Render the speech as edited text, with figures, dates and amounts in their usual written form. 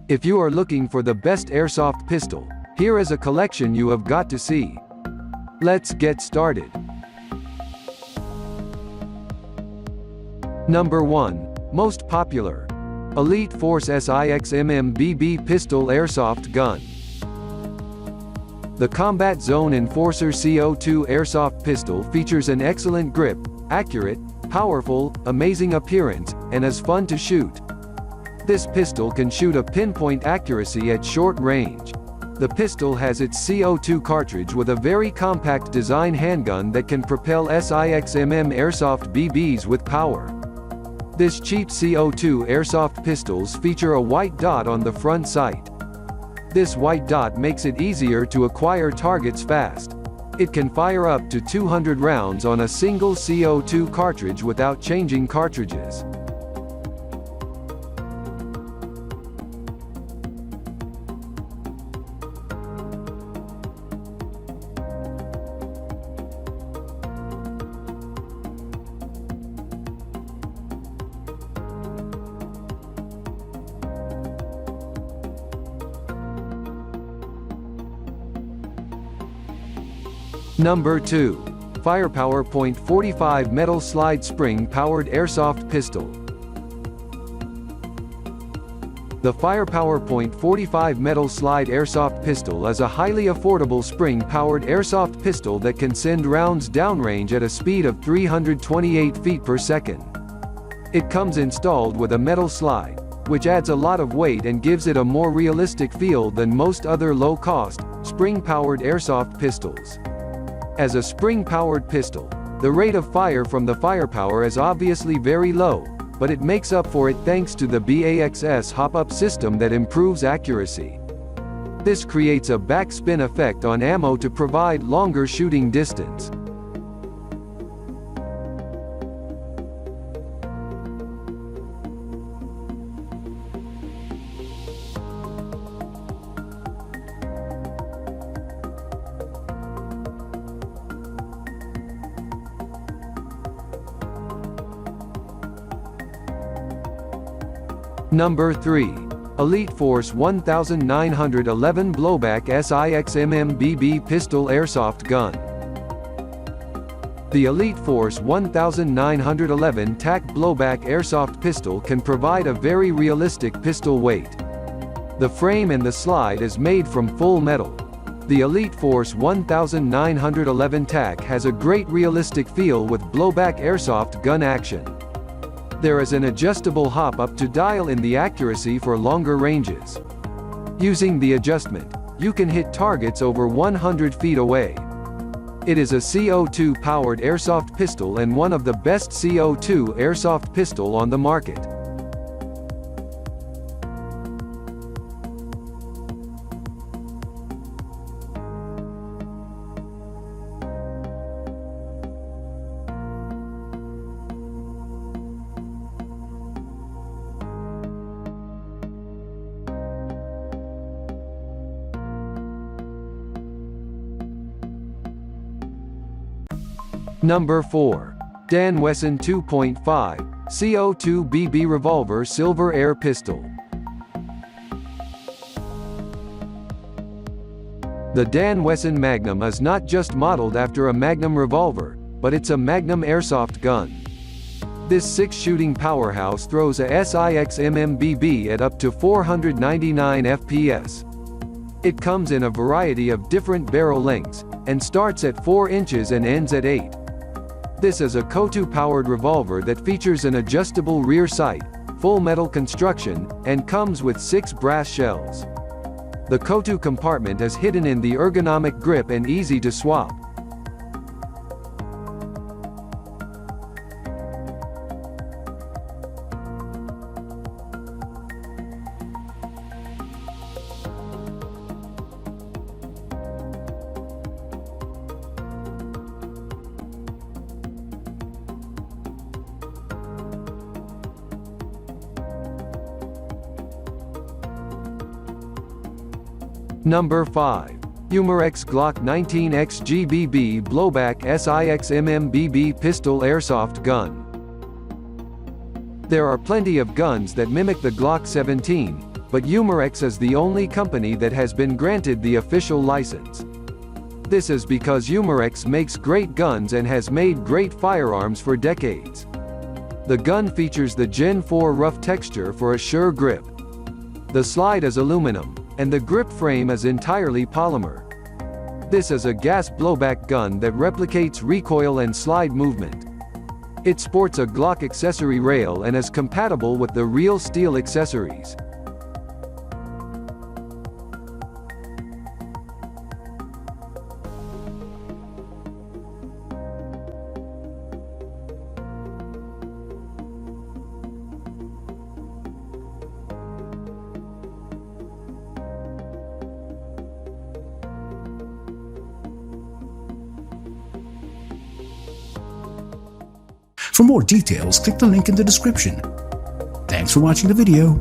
If you are looking for the best airsoft pistol, here is a collection you have got to see. Let's get started. Number 1. Most popular. Elite Force SIXMM-BB Pistol Airsoft Gun. The Combat Zone Enforcer CO2 Airsoft Pistol features an excellent grip, accurate, powerful, amazing appearance, and is fun to shoot. This pistol can shoot a pinpoint accuracy at short range. The pistol has its CO2 cartridge with a very compact design handgun that can propel SIXMM airsoft BBs with power. This cheap CO2 airsoft pistols feature a white dot on the front sight. This white dot makes it easier to acquire targets fast. It can fire up to 200 rounds on a single CO2 cartridge without changing cartridges. Number 2. Firepower .45 Metal Slide Spring-Powered Airsoft Pistol. The Firepower .45 Metal Slide Airsoft Pistol is a highly affordable spring-powered airsoft pistol that can send rounds downrange at a speed of 328 feet per second. It comes installed with a metal slide, which adds a lot of weight and gives it a more realistic feel than most other low-cost, spring-powered airsoft pistols. As a spring-powered pistol, the rate of fire from the firepower is obviously very low, but it makes up for it thanks to the BAXS hop-up system that improves accuracy. This creates a backspin effect on ammo to provide longer shooting distance. Number 3. Elite Force 1911 Blowback SIXMM-BB Pistol Airsoft Gun. The Elite Force 1911 TAC Blowback Airsoft Pistol can provide a very realistic pistol weight. The frame and the slide is made from full metal. The Elite Force 1911 TAC has a great realistic feel with blowback airsoft gun action. There is an adjustable hop-up to dial in the accuracy for longer ranges. Using the adjustment, you can hit targets over 100 feet away. It is a CO2-powered airsoft pistol and one of the best CO2 airsoft pistol on the market. Number 4. Dan Wesson 2.5 CO2 BB Revolver Silver Air Pistol. The Dan Wesson Magnum is not just modeled after a Magnum revolver, but it's a Magnum airsoft gun. This 6-shooting powerhouse throws a SIXMM-BB at up to 499 FPS. It comes in a variety of different barrel lengths, and starts at 4 inches and ends at 8. This is a CO2-powered revolver that features an adjustable rear sight, full metal construction, and comes with 6 brass shells. The CO2 compartment is hidden in the ergonomic grip and easy to swap. Number 5. Umarex Glock 19X GBB Blowback SIXMM-BB Pistol Airsoft Gun. There are plenty of guns that mimic the Glock 17, but Umarex is the only company that has been granted the official license. This is because Umarex makes great guns and has made great firearms for decades. The gun features the Gen 4 rough texture for a sure grip. The slide is aluminum, and the grip frame is entirely polymer. This is a gas blowback gun that replicates recoil and slide movement. It sports a Glock accessory rail and is compatible with the real steel accessories. For more details, click the link in the description. Thanks for watching the video.